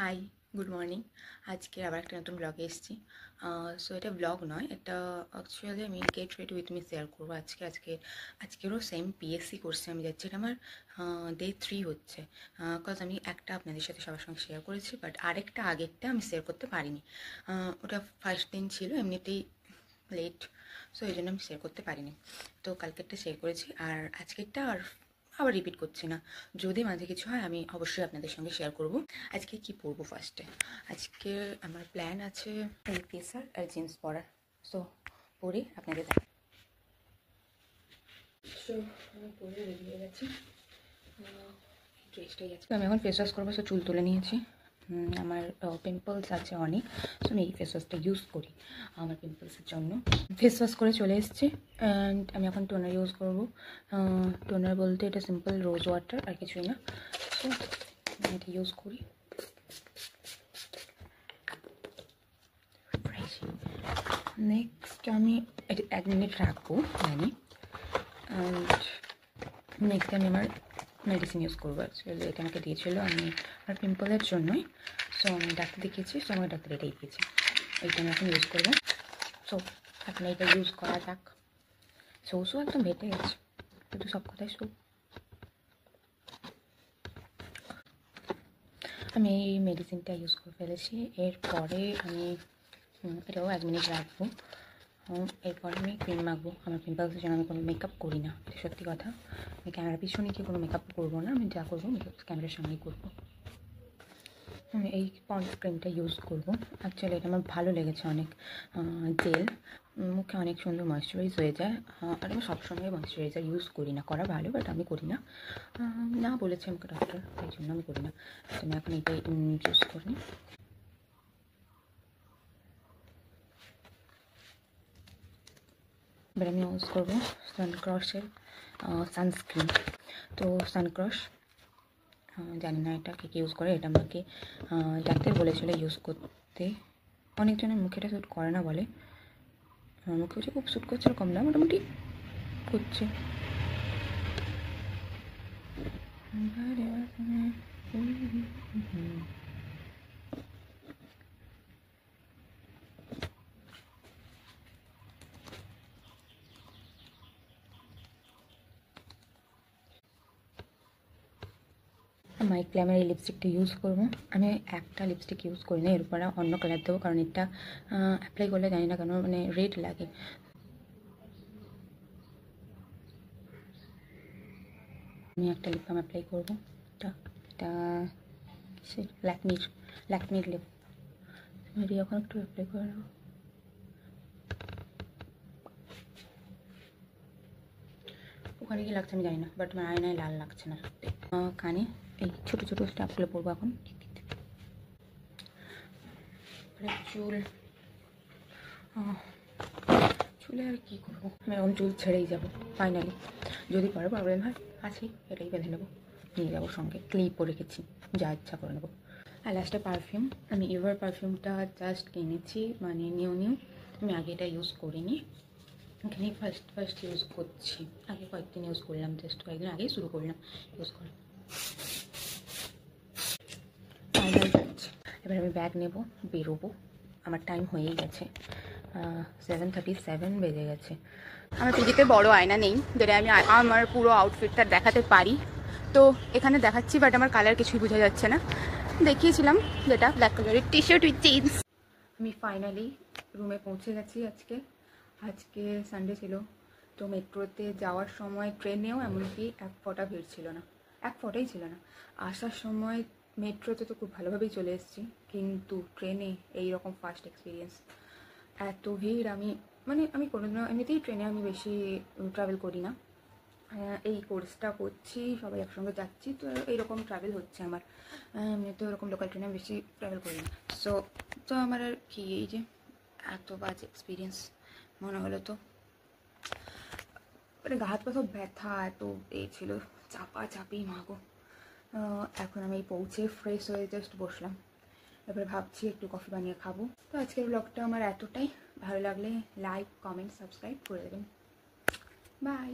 High, good morning. আজকে আবার একটা নতুন ব্লগে এসেছি। সো এটা ব্লগ নয়, এটা অ্যাকচুয়ালি আমি get ready with me share করবো। আজকেরও সেম পিএসসি কোর্সে আমি যাচ্ছি। এটা আমার ডে 3 হচ্ছে। কজ আমি একটা আপনাদের সাথে সবার সঙ্গে শেয়ার করেছি, বাট আগেরটা আমি শেয়ার করতে পারিনি। ওটা ফার্স্ট দিন ছিল, এমনিতেই লেট, সো এই জন্য আমি শেয়ার করতে পারিনি। তো কালকেরটা শেয়ার করেছি, আর আজকেরটা আবার রিপিট করছি না। যদি মাঝে কিছু হয় আমি অবশ্যই আপনাদের সঙ্গে শেয়ার করব। আজকে কি পরবো ফার্স্টে? আজকে আমার প্ল্যান আছে টি-শার্ট আর জিন্স পরার। সো পরে আপনাদের দেখ। সো আমি পরে রেডি হয়ে গেছি, ড্রেসটাই আছে। আমি এখন ফেস ওয়াশ করবো, সো চুল তুলে নিয়েছি। আমার পিম্পলস আছে অনেক, সো আমি এই ফেস ওয়াশটা ইউজ করি আমার পিম্পলসের জন্য। ফেস ওয়াশ করে চলে এসেছি, অ্যান্ড আমি এখন টোনার ইউজ করবো। টোনার বলতে এটা সিম্পল রোজ ওয়াটার, আর কিছুই না। সো আমি এটা ইউজ করি। নেক্সট আমি এটা 1 মিনিট রাখবো জানি, অ্যান্ড নেক্সট আমি আমার মেডিসিন ইউজ করবো। অ্যাকচুয়ালি এটা আমাকে দিয়েছিলো আমি আমার পিম্পলের জন্যই। সো আমি ডাক্তার দেখিয়েছি, সো আমার ডাক্তার এটাই দিয়েছি। এইটা আমি এখন ইউজ করবো। সো এখন এইটা ইউজ করা যাক। সো একদম ভেটে গেছে, কিন্তু সব কথাই আমি এই মেডিসিনটা ইউজ করে ফেলেছি। এরপরে আমি এটাও 1 মিনিট রাখবো। এরপরে আমি ক্রিম মাখবো আমার পিম্পলসের জন্য। আমি কোনো মেকআপ করি না, এটা সত্যি কথা। আমি ক্যামেরার পিছনে গিয়ে কোনো মেকআপ করবো না, আমি যা করবো মেকআপ ক্যামেরার সামনেই করবো। আমি এই পন্ডস ক্রিমটা ইউজ করবো। অ্যাকচুয়ালি এটা আমার ভালো লেগেছে অনেক। জেল, মুখে অনেক সুন্দর ময়েশ্চারাইজ হয়ে যায়। আর আমি সবসময় ময়েশ্চারাইজার ইউজ করি না, করা ভালো বাট আমি করি না। না বলেছে আমাকে ডক্টর, তাই জন্য আমি করি না। তো আমি এখন এটাই ইউজ করি। এবার আমি ইউজ করবো সানক্রশের সানস্ক্রিন। তো সানক্রশ জানি না এটা কে ইউজ করে, এটা আমাকে ডাক্তার বলেছিল ইউজ করতে। অনেকজনের মুখে এটা শ্যুট করে না বলে, আমার মুখে হচ্ছে খুব শ্যুট করছে, এরকম না, মোটামুটি করছে। মাই গ্ল্যামার এই লিপস্টিকটা ইউজ করবো। আমি একটা লিপস্টিক ইউজ করি না, এর উপরে অন্য কালার দেবো, কারণ এটা অ্যাপ্লাই করলে জানি না কেন মানে রেড লাগে। আমি একটা লিপ বাম অ্যাপ্লাই করবো। এটা ল্যাকমির লিপ। আমি এখন একটু অ্যাপ্লাই করে নেবো। ওখানে কি লাগছে আমি জানি না, বাট আমার আয়নায় লাল লাগছে না সত্যি। কানে এই ছোটো ছোটো স্টাফগুলো পরবো এখন। চুলে আর কী করবো, আমি এখন চুল ছেড়েই যাবো ফাইনালি। যদি পরে প্রবলেম হয় আছেই, এটাই বেঁধে নেবো, নিয়ে যাবো সঙ্গে। ক্লিপও রেখেছি, যা ইচ্ছা করে নেবো। আর লাস্টে পারফিউম, আমি এভার পারফিউমটা জাস্ট কিনেছি, মানে নিউ আমি আগে এটা ইউজ করিনি, এখানেই ফার্স্ট ইউজ করছি। আগে কয়েকদিন ইউজ করলাম, জাস্ট কয়েকদিন আগেই শুরু করলাম ইউজ করা। Final touch. এবার আমি ব্যাগ নেব, বেরোবো। আমার টাইম হয়েই গেছে, 7:37 বেজে গেছে। আমার পিজিতে বড় আয়না নেই, যেটা আমি আমার পুরো আউটফিটটা দেখাতে পারি। তো এখানে দেখাচ্ছি, বাট আমার কালার কিছুই বোঝা যাচ্ছে না। দেখিয়েছিলাম যেটা ব্ল্যাক কালারের টি শার্ট উইথ জিন্স। আমি ফাইনালি রুমে পৌঁছে গেছি। আজকে সানডে ছিল, তো মেট্রোতে যাওয়ার সময়, ট্রেনেও এমনকি এক ফোঁটা ভিড় ছিল না, এক ফোঁটাই ছিল না। আসার সময় মেট্রোতে তো খুব ভালোভাবেই চলে এসেছি, কিন্তু ট্রেনে এই রকম ফার্স্ট এক্সপিরিয়েন্স। এত ভিড়, আমি কোনোদিনও এমনিতেই ট্রেনে আমি বেশি ট্রাভেল করি না। এই কোর্সটা করছি, সবাই একসঙ্গে যাচ্ছি, তো এইরকম ট্রাভেল হচ্ছে আমার। এমনিতেও এরকম লোকাল ট্রেনে বেশি ট্রাভেল করি না। তো আমার আর কি, এই যে এত বাজে এক্সপিরিয়েন্স মনে হলো। তো মানে গা হাত পা সব ব্যথা, এত এই ছিল, চাপাচাপি মাগো। এখন আমি পৌঁছে ফ্রেশ হয়ে জাস্ট বসলাম, এবার ভাবছি একটু কফি বানিয়ে খাবো। তো আজকের ব্লগটা আমার এতটাই। ভালো লাগলে লাইক, কমেন্ট, সাবস্ক্রাইব করে দেবেন। বাই।